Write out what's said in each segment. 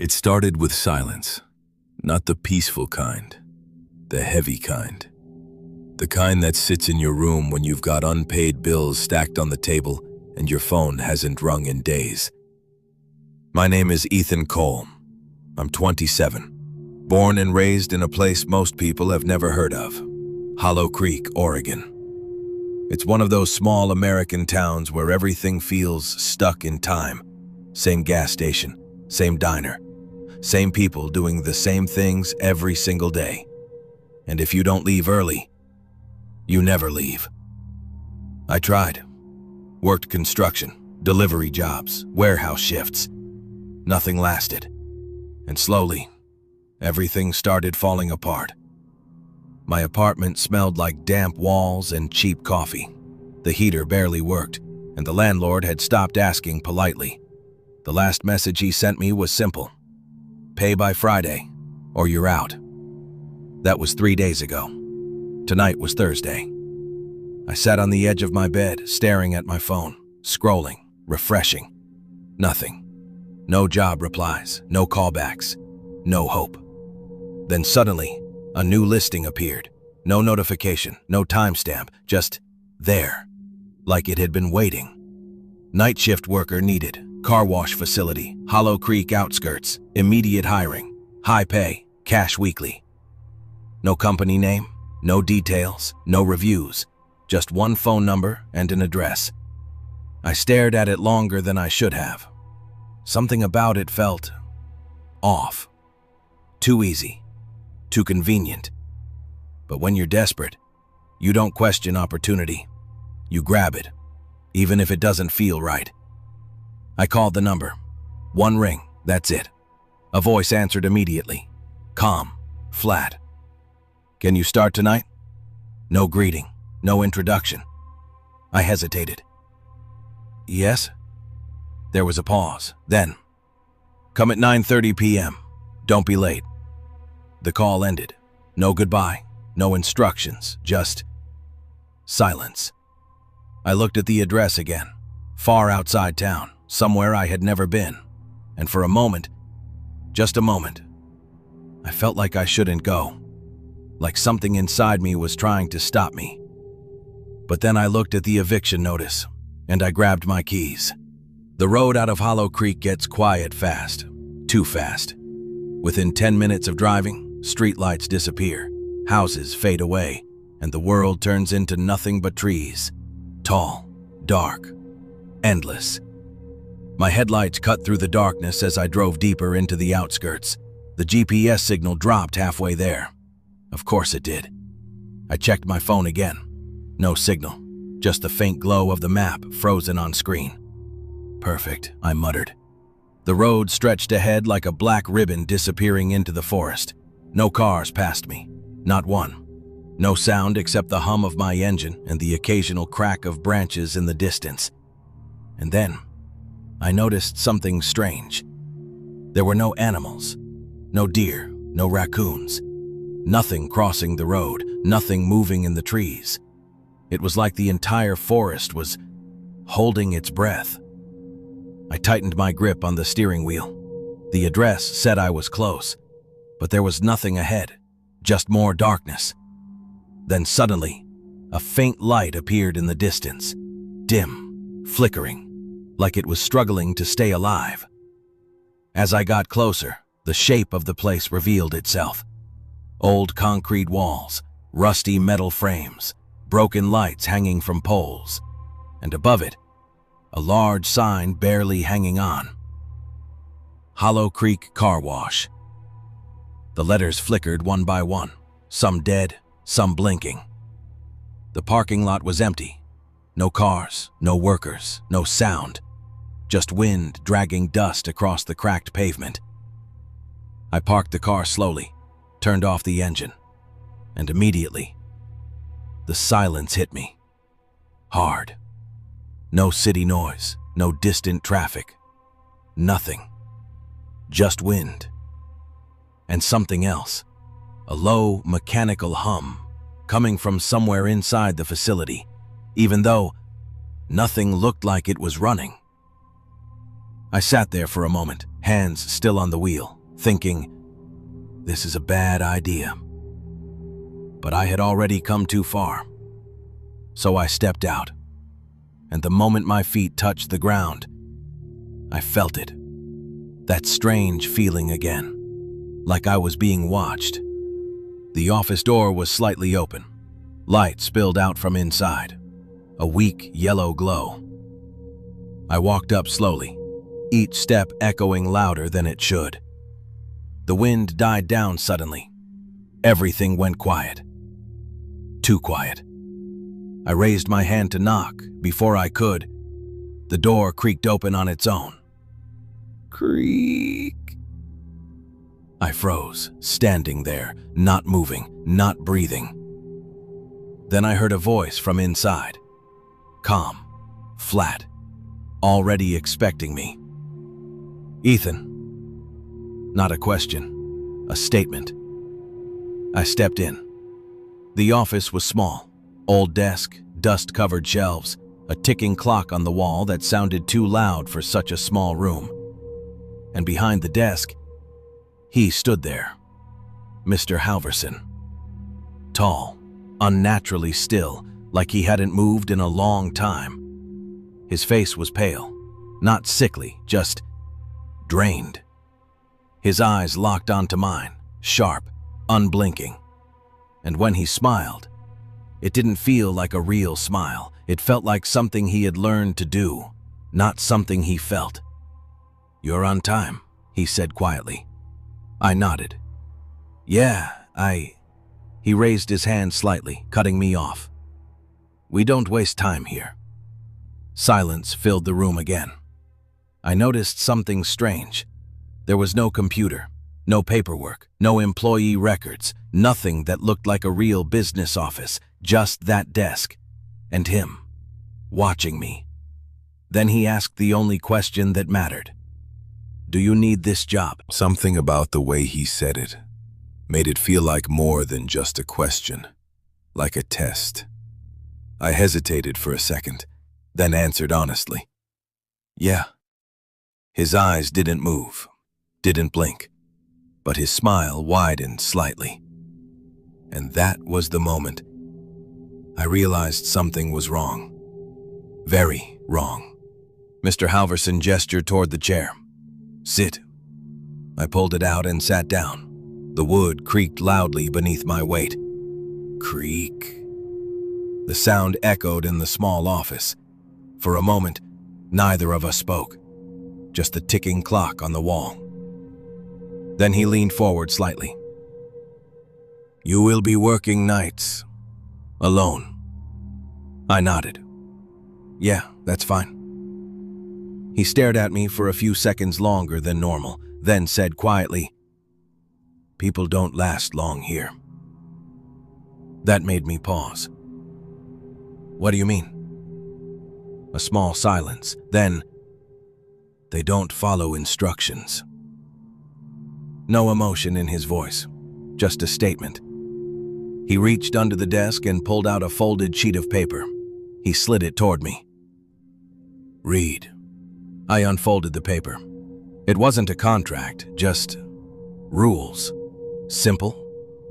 It started with silence, not the peaceful kind, the heavy kind. The kind that sits in your room when you've got unpaid bills stacked on the table and your phone hasn't rung in days. My name is Ethan Cole. I'm 27, born and raised in a place most people have never heard of, Hollow Creek, Oregon. It's one of those small American towns where everything feels stuck in time. Same gas station, same diner, same people doing the same things every single day. And if you don't leave early, you never leave. I tried. Worked construction, delivery jobs, warehouse shifts. Nothing lasted. And slowly, everything started falling apart. My apartment smelled like damp walls and cheap coffee. The heater barely worked, and the landlord had stopped asking politely. The last message he sent me was simple: pay by Friday, or you're out. That was 3 days ago. Tonight was Thursday. I sat on the edge of my bed, staring at my phone, scrolling, refreshing. Nothing. No job replies, no callbacks, no hope. Then suddenly, a new listing appeared. No notification, no timestamp, just there, like it had been waiting. Night shift worker needed, car wash facility, Hollow Creek outskirts, immediate hiring, high pay, cash weekly. No company name, no details, no reviews, just one phone number and an address. I stared at it longer than I should have. Something about it felt off. Too easy. Too convenient. But when you're desperate, you don't question opportunity. You grab it, even if it doesn't feel right. I called the number. One ring, that's it. A voice answered immediately. Calm, flat. Can you start tonight? No greeting, no introduction. I hesitated. Yes? There was a pause. Then, come at 9:30 p.m. Don't be late. The call ended. No goodbye, no instructions, just silence. I looked at the address again, far outside town, somewhere I had never been, and for a moment, just a moment, I felt like I shouldn't go, like something inside me was trying to stop me. But then I looked at the eviction notice, and I grabbed my keys. The road out of Hollow Creek gets quiet fast, too fast. Within 10 minutes of driving, streetlights disappear, houses fade away, and the world turns into nothing but trees. Tall, dark, endless. My headlights cut through the darkness as I drove deeper into the outskirts. The GPS signal dropped halfway there. Of course it did. I checked my phone again. No signal, just the faint glow of the map frozen on screen. Perfect, I muttered. The road stretched ahead like a black ribbon disappearing into the forest. No cars passed me, not one. No sound except the hum of my engine and the occasional crack of branches in the distance. And then, I noticed something strange. There were no animals, no deer, no raccoons. Nothing crossing the road, nothing moving in the trees. It was like the entire forest was holding its breath. I tightened my grip on the steering wheel. The address said I was close, but there was nothing ahead, just more darkness. Then suddenly, a faint light appeared in the distance, dim, flickering, like it was struggling to stay alive. As I got closer, the shape of the place revealed itself. Old concrete walls, rusty metal frames, broken lights hanging from poles, and above it, a large sign barely hanging on. Hollow Creek Car Wash. The letters flickered one by one, some dead, some blinking. The parking lot was empty. No cars, no workers, no sound. Just wind dragging dust across the cracked pavement. I parked the car slowly, turned off the engine, and immediately, the silence hit me. Hard. No city noise, no distant traffic. Nothing. Just wind. And something else. A low, mechanical hum coming from somewhere inside the facility, even though nothing looked like it was running. I sat there for a moment, hands still on the wheel, thinking, this is a bad idea. But I had already come too far. So I stepped out, and the moment my feet touched the ground, I felt it. That strange feeling again, like I was being watched. The office door was slightly open. Light spilled out from inside, a weak yellow glow. I walked up slowly, each step echoing louder than it should. The wind died down suddenly. Everything went quiet. Too quiet. I raised my hand to knock. Before I could, the door creaked open on its own. Creak. I froze, standing there, not moving, not breathing. Then I heard a voice from inside. Calm, flat, already expecting me. Ethan. Not a question, a statement. I stepped in. The office was small. Old desk, dust-covered shelves, a ticking clock on the wall that sounded too loud for such a small room. And behind the desk, he stood there. Mr. Halverson. Tall, unnaturally still, like he hadn't moved in a long time. His face was pale, not sickly, just drained. His eyes locked onto mine, sharp, unblinking. And when he smiled, it didn't feel like a real smile. It felt like something he had learned to do, not something he felt. "You're on time," he said quietly. I nodded. "Yeah, He raised his hand slightly, cutting me off. "We don't waste time here." Silence filled the room again. I noticed something strange. There was no computer, no paperwork, no employee records, nothing that looked like a real business office, just that desk, and him, watching me. Then he asked the only question that mattered. "Do you need this job?" Something about the way he said it made it feel like more than just a question, like a test. I hesitated for a second, then answered honestly. "Yeah." His eyes didn't move, didn't blink, but his smile widened slightly. And that was the moment I realized something was wrong. Very wrong. Mr. Halverson gestured toward the chair. "Sit." I pulled it out and sat down. The wood creaked loudly beneath my weight. Creak. The sound echoed in the small office. For a moment, neither of us spoke, just the ticking clock on the wall. Then he leaned forward slightly. "You will be working nights, alone." I nodded. "Yeah, that's fine." He stared at me for a few seconds longer than normal, then said quietly, "People don't last long here." That made me pause. "What do you mean?" A small silence, then, "They don't follow instructions." No emotion in his voice, just a statement. He reached under the desk and pulled out a folded sheet of paper. He slid it toward me. "Read." I unfolded the paper. It wasn't a contract, just rules. Simple,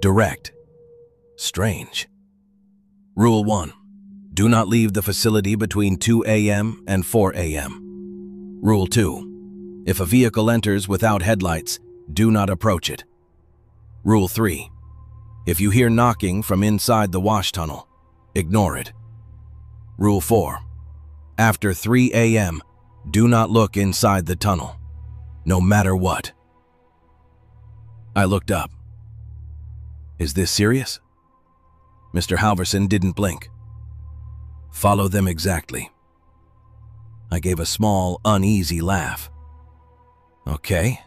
direct, strange. Rule 1. Do not leave the facility between 2 a.m. and 4 a.m. Rule 2. If a vehicle enters without headlights, do not approach it. Rule 3. If you hear knocking from inside the wash tunnel, ignore it. Rule 4. After 3 a.m., do not look inside the tunnel, no matter what. I looked up. Is this serious? Mr. Halverson didn't blink. "Follow them exactly." I gave a small, uneasy laugh. "Okay.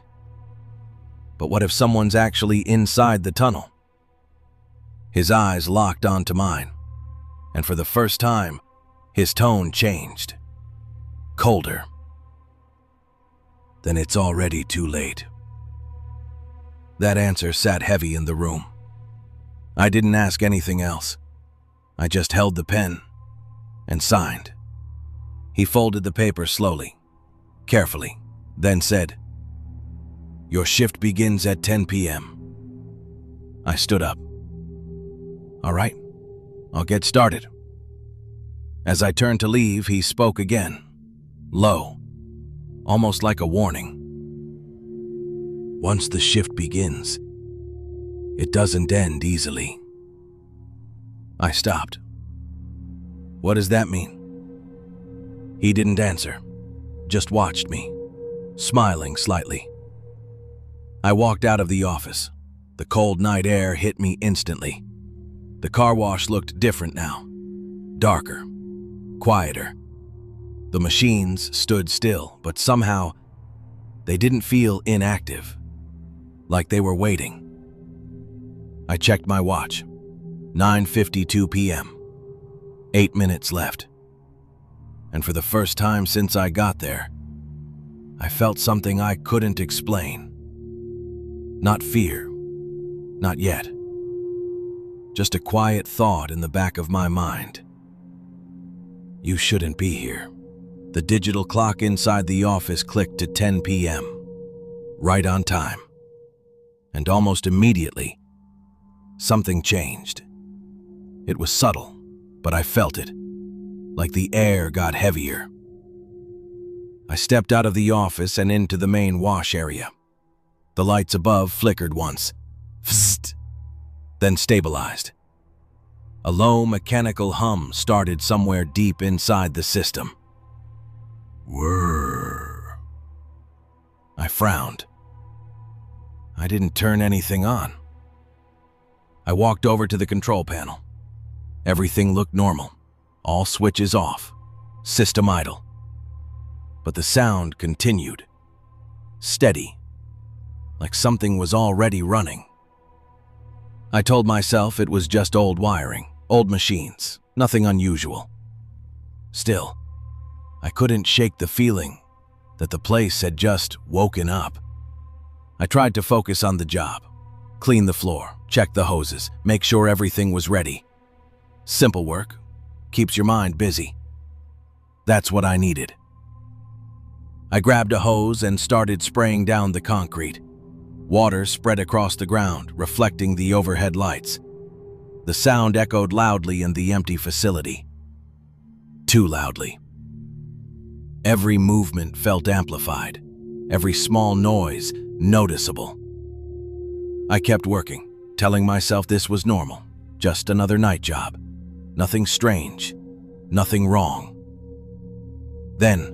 But what if someone's actually inside the tunnel?" His eyes locked onto mine, and for the first time, his tone changed. Colder. "Then it's already too late." That answer sat heavy in the room. I didn't ask anything else. I just held the pen and signed. He folded the paper slowly, carefully, then said, Your shift begins at 10 p.m. I stood up. All right, I'll get started. As I turned to leave, he spoke again, low, almost like a warning. Once the shift begins, it doesn't end easily. I stopped. What does that mean? He didn't answer, just watched me, smiling slightly. I walked out of the office. The cold night air hit me instantly. The car wash looked different now, darker, quieter. The machines stood still, but somehow they didn't feel inactive, like they were waiting. I checked my watch. 9:52 p.m. 8 minutes left. And for the first time since I got there, I felt something I couldn't explain. Not fear, not yet. Just a quiet thought in the back of my mind. You shouldn't be here. The digital clock inside the office clicked to 10 p.m., right on time. And almost immediately, something changed. It was subtle, but I felt it, like the air got heavier. I stepped out of the office and into the main wash area. The lights above flickered once, psst, then stabilized. A low mechanical hum started somewhere deep inside the system. Whirr. I frowned. I didn't turn anything on. I walked over to the control panel. Everything looked normal. All switches off. System idle. But the sound continued. Steady. Like something was already running. I told myself it was just old wiring, old machines, nothing unusual. Still, I couldn't shake the feeling that the place had just woken up. I tried to focus on the job. Clean the floor, check the hoses, make sure everything was ready. Simple work, keeps your mind busy. That's what I needed. I grabbed a hose and started spraying down the concrete. Water spread across the ground, reflecting the overhead lights. The sound echoed loudly in the empty facility. Too loudly. Every movement felt amplified, every small noise noticeable. I kept working, telling myself this was normal, just another night job. Nothing strange, nothing wrong. Then,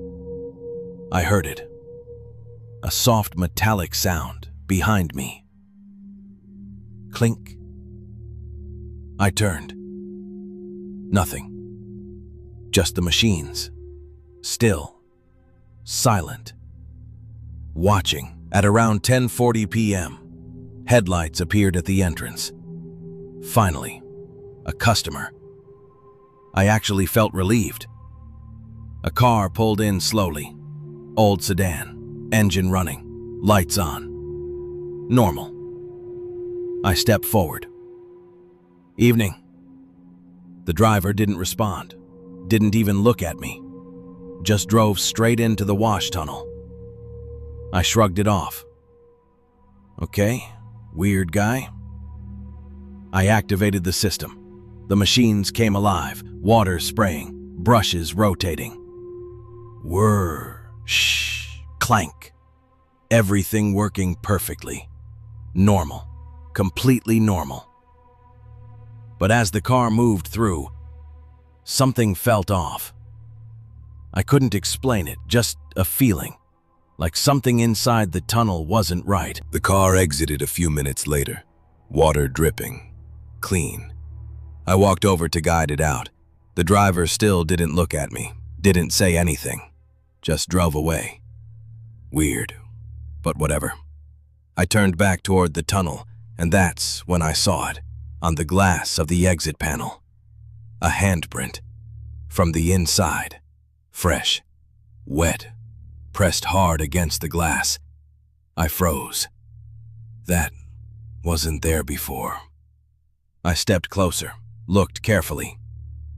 I heard it. A soft metallic sound behind me. Clink. I turned. Nothing. Just the machines. Still. Silent. Watching. At around 10:40 p.m., headlights appeared at the entrance. Finally, a customer. I actually felt relieved. A car pulled in slowly. Old sedan, engine running, lights on. Normal. I stepped forward. Evening. The driver didn't respond, didn't even look at me, just drove straight into the wash tunnel. I shrugged it off. Okay, weird guy. I activated the system. The machines came alive, water spraying, brushes rotating. Whirr, shh, clank. Everything working perfectly. Normal, completely normal. But as the car moved through, something felt off. I couldn't explain it, just a feeling, like something inside the tunnel wasn't right. The car exited a few minutes later, water dripping, clean. I walked over to guide it out. The driver still didn't look at me, didn't say anything, just drove away. Weird, but whatever. I turned back toward the tunnel, and that's when I saw it, on the glass of the exit panel. A handprint, from the inside, fresh, wet, pressed hard against the glass. I froze. That wasn't there before. I stepped closer, looked carefully.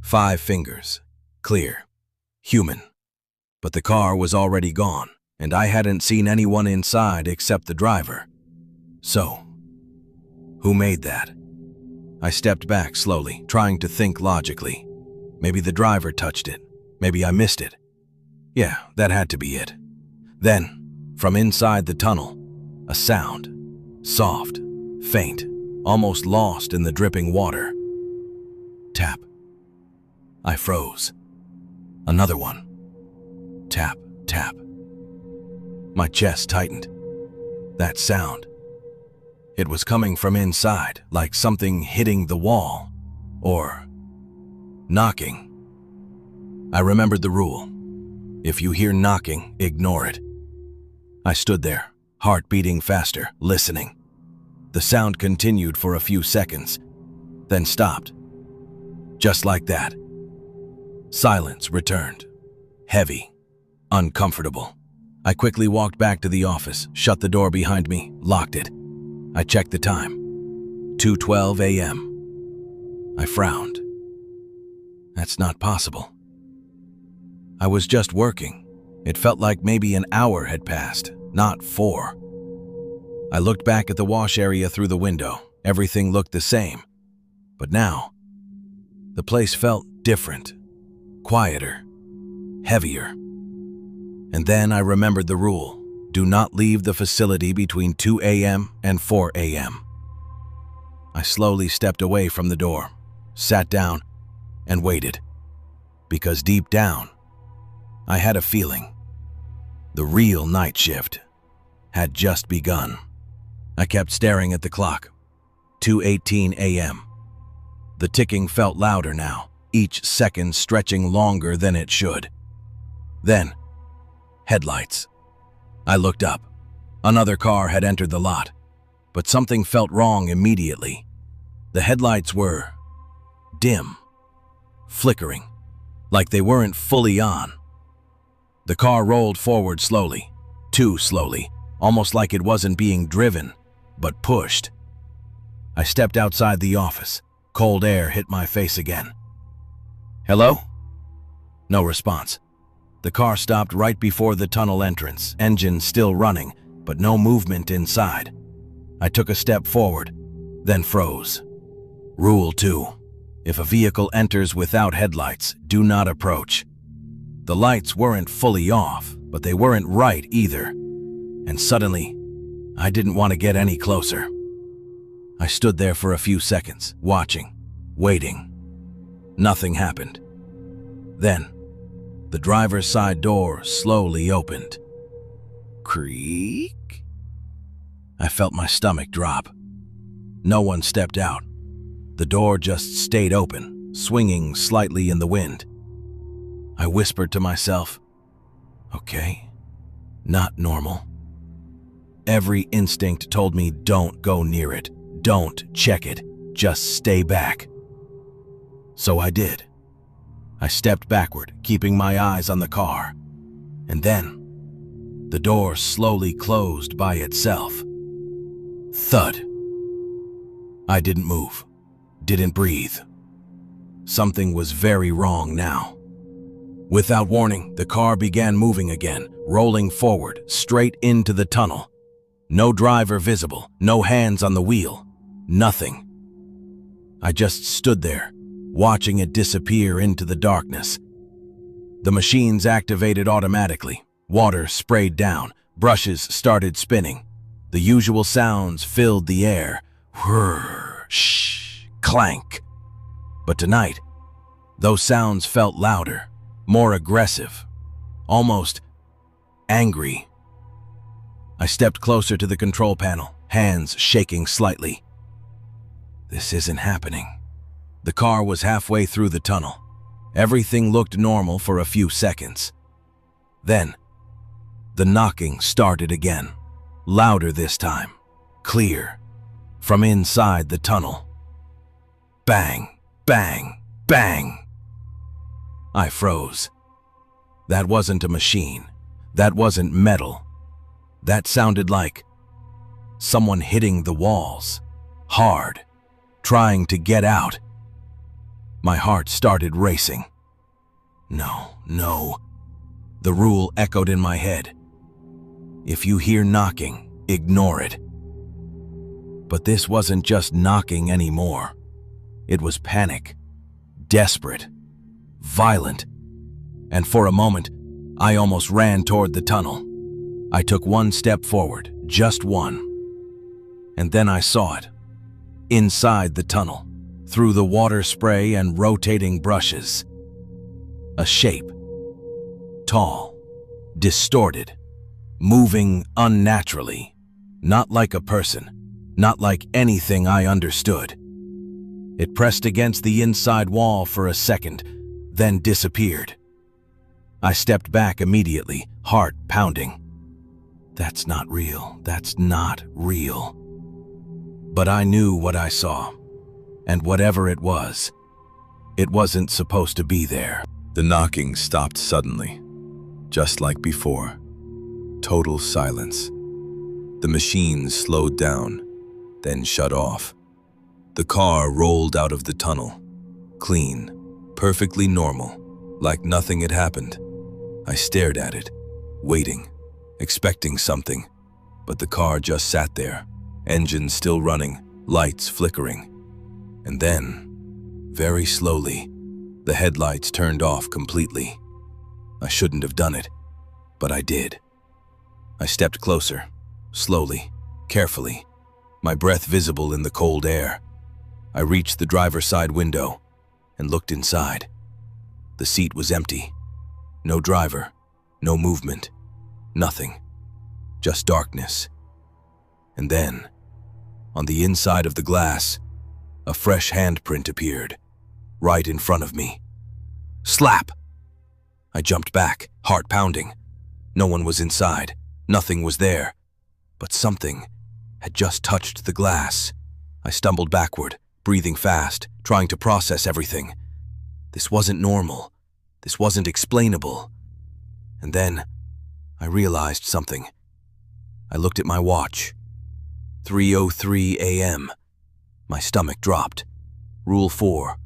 5 fingers, clear, human. But the car was already gone. and I hadn't seen anyone inside except the driver. So, who made that? I stepped back slowly, trying to think logically. Maybe the driver touched it. Maybe I missed it. Yeah, that had to be it. Then, from inside the tunnel, a sound. Soft, faint, almost lost in the dripping water. Tap. I froze. Another one. Tap, tap. My chest tightened. That sound. It was coming from inside, like something hitting the wall. Or knocking. I remembered the rule. If you hear knocking, ignore it. I stood there, heart beating faster, listening. The sound continued for a few seconds, then stopped. Just like that. Silence returned. Heavy. Uncomfortable. I quickly walked back to the office, shut the door behind me, locked it. I checked the time. 2:12 a.m. I frowned. That's not possible. I was just working. It felt like maybe an hour had passed, not 4. I looked back at the wash area through the window. Everything looked the same. But now, the place felt different, quieter, heavier. And then I remembered the rule. Do not leave the facility between 2 a.m. and 4 a.m. I slowly stepped away from the door, sat down, and waited. Because deep down, I had a feeling. The real night shift had just begun. I kept staring at the clock. 2:18 a.m. The ticking felt louder now, each second stretching longer than it should. Then, headlights. I looked up. Another car had entered the lot, but something felt wrong immediately. The headlights were dim, flickering, like they weren't fully on. The car rolled forward slowly, too slowly, almost like it wasn't being driven, but pushed. I stepped outside the office. Cold air hit my face again. Hello? No response. The car stopped right before the tunnel entrance, engine still running, but no movement inside. I took a step forward, then froze. Rule 2. If a vehicle enters without headlights, do not approach. The lights weren't fully off, but they weren't right either. And suddenly, I didn't want to get any closer. I stood there for a few seconds, watching, waiting. Nothing happened. Then, the driver's side door slowly opened. Creak? I felt my stomach drop. No one stepped out. The door just stayed open, swinging slightly in the wind. I whispered to myself, okay, not normal. Every instinct told me don't go near it, don't check it, just stay back. So I did. I stepped backward, keeping my eyes on the car. And then, the door slowly closed by itself. Thud. I didn't move, didn't breathe. Something was very wrong now. Without warning, the car began moving again, rolling forward, straight into the tunnel. No driver visible, no hands on the wheel, nothing. I just stood there, watching it disappear into the darkness. The machines activated automatically. Water sprayed down, brushes started spinning. The usual sounds filled the air. Whirr, shh, clank. But tonight, those sounds felt louder, more aggressive, almost angry. I stepped closer to the control panel, hands shaking slightly. This isn't happening. The car was halfway through the tunnel. Everything looked normal for a few seconds. Then, the knocking started again, louder this time, clear, from inside the tunnel. Bang, bang, bang. I froze. That wasn't a machine. That wasn't metal. That sounded like someone hitting the walls, hard, trying to get out. My heart started racing. No. The rule echoed in my head. If you hear knocking, ignore it. But this wasn't just knocking anymore. It was panic, desperate, violent, and for a moment, I almost ran toward the tunnel. I took one step forward, just one. And then I saw it. Inside the tunnel, through the water spray and rotating brushes. A shape. Tall, distorted, moving unnaturally. Not like a person, not like anything I understood. It pressed against the inside wall for a second, then disappeared. I stepped back immediately, heart pounding. That's not real. That's not real. But I knew what I saw, and whatever it wasn't supposed to be there. The knocking stopped suddenly, just like before. Total silence. The machine slowed down, then shut off. The car rolled out of the tunnel, clean, perfectly normal, like nothing had happened. I stared at it, waiting, expecting something, but the car just sat there, engine still running, lights flickering. And then, very slowly, the headlights turned off completely. I shouldn't have done it, but I did. I stepped closer, slowly, carefully, my breath visible in the cold air. I reached the driver's side window and looked inside. The seat was empty. No driver, no movement, nothing, just darkness. And then, on the inside of the glass, a fresh handprint appeared, right in front of me. Slap! I jumped back, heart pounding. No one was inside, nothing was there, but something had just touched the glass. I stumbled backward, breathing fast, trying to process everything. This wasn't normal. This wasn't explainable. And then, I realized something. I looked at my watch. 3:03 a.m. My stomach dropped. Rule 4.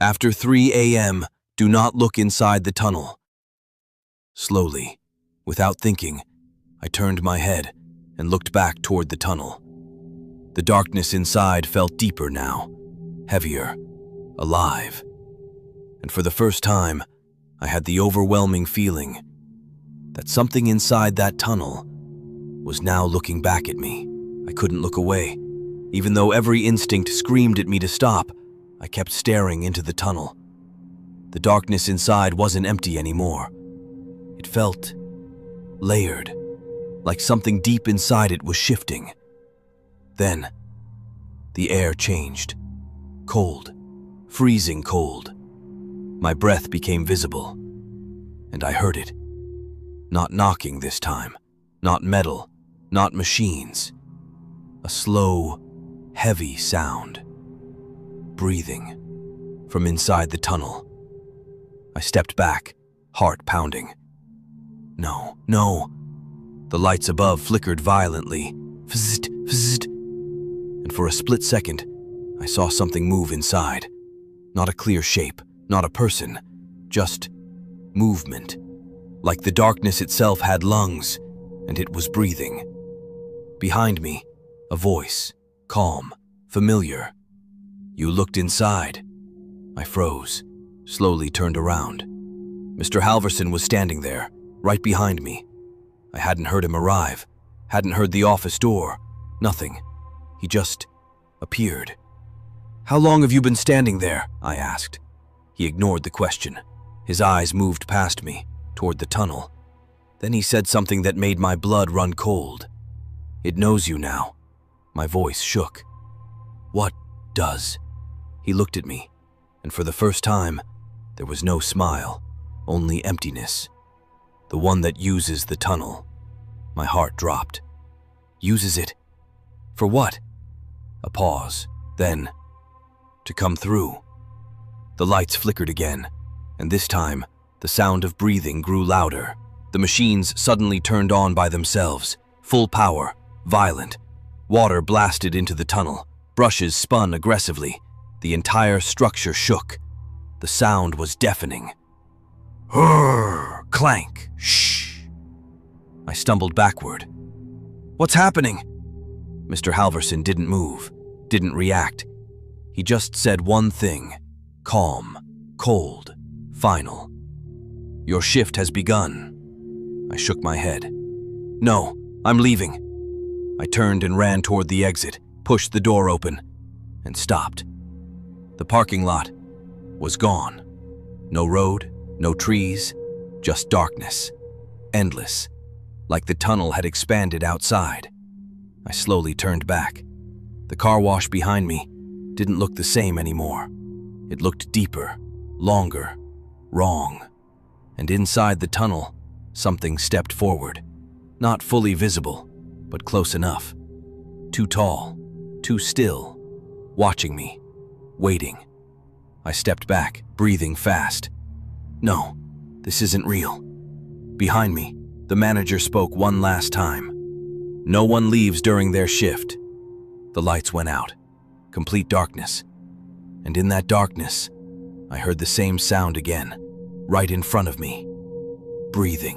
After 3 a.m., do not look inside the tunnel. Slowly, without thinking, I turned my head and looked back toward the tunnel. The darkness inside felt deeper now, heavier, alive. And for the first time, I had the overwhelming feeling that something inside that tunnel was now looking back at me. I couldn't look away. Even though every instinct screamed at me to stop, I kept staring into the tunnel. The darkness inside wasn't empty anymore. It felt layered, like something deep inside it was shifting. Then, the air changed. Cold, freezing cold. My breath became visible, and I heard it. Not knocking this time, not metal, not machines. A slow, heavy sound. Breathing from inside the tunnel. I stepped back, heart pounding. No. The lights above flickered violently. Fzzzt, fzzzt. And for a split second, I saw something move inside. Not a clear shape, not a person, just movement. Like the darkness itself had lungs, and it was breathing. Behind me, a voice, calm, familiar. You looked inside. I froze, slowly turned around. Mr. Halverson was standing there, right behind me. I hadn't heard him arrive, hadn't heard the office door, nothing. He just appeared. How long have you been standing there? I asked. He ignored the question. His eyes moved past me, toward the tunnel. Then he said something that made my blood run cold. It knows you now. My voice shook. What does? He looked at me, and for the first time, there was no smile, only emptiness. The one that uses the tunnel. My heart dropped. Uses it? For what? A pause, then, to come through. The lights flickered again, and this time, the sound of breathing grew louder. The machines suddenly turned on by themselves, full power, violent. Water blasted into the tunnel, brushes spun aggressively. The entire structure shook. The sound was deafening. Clank, shh. I stumbled backward. "What's happening?" Mr. Halverson didn't move, didn't react. He just said one thing, calm, cold, final. "Your shift has begun." I shook my head. "No, I'm leaving." I turned and ran toward the exit, pushed the door open, and stopped. The parking lot was gone. No road, no trees, just darkness. Endless, like the tunnel had expanded outside. I slowly turned back. The car wash behind me didn't look the same anymore. It looked deeper, longer, wrong. And inside the tunnel, something stepped forward. Not fully visible, but close enough. Too tall, too still, watching me, waiting. I stepped back, breathing fast. No, this isn't real. Behind me, the manager spoke one last time. No one leaves during their shift. The lights went out. Complete darkness. And in that darkness, I heard the same sound again, right in front of me. Breathing.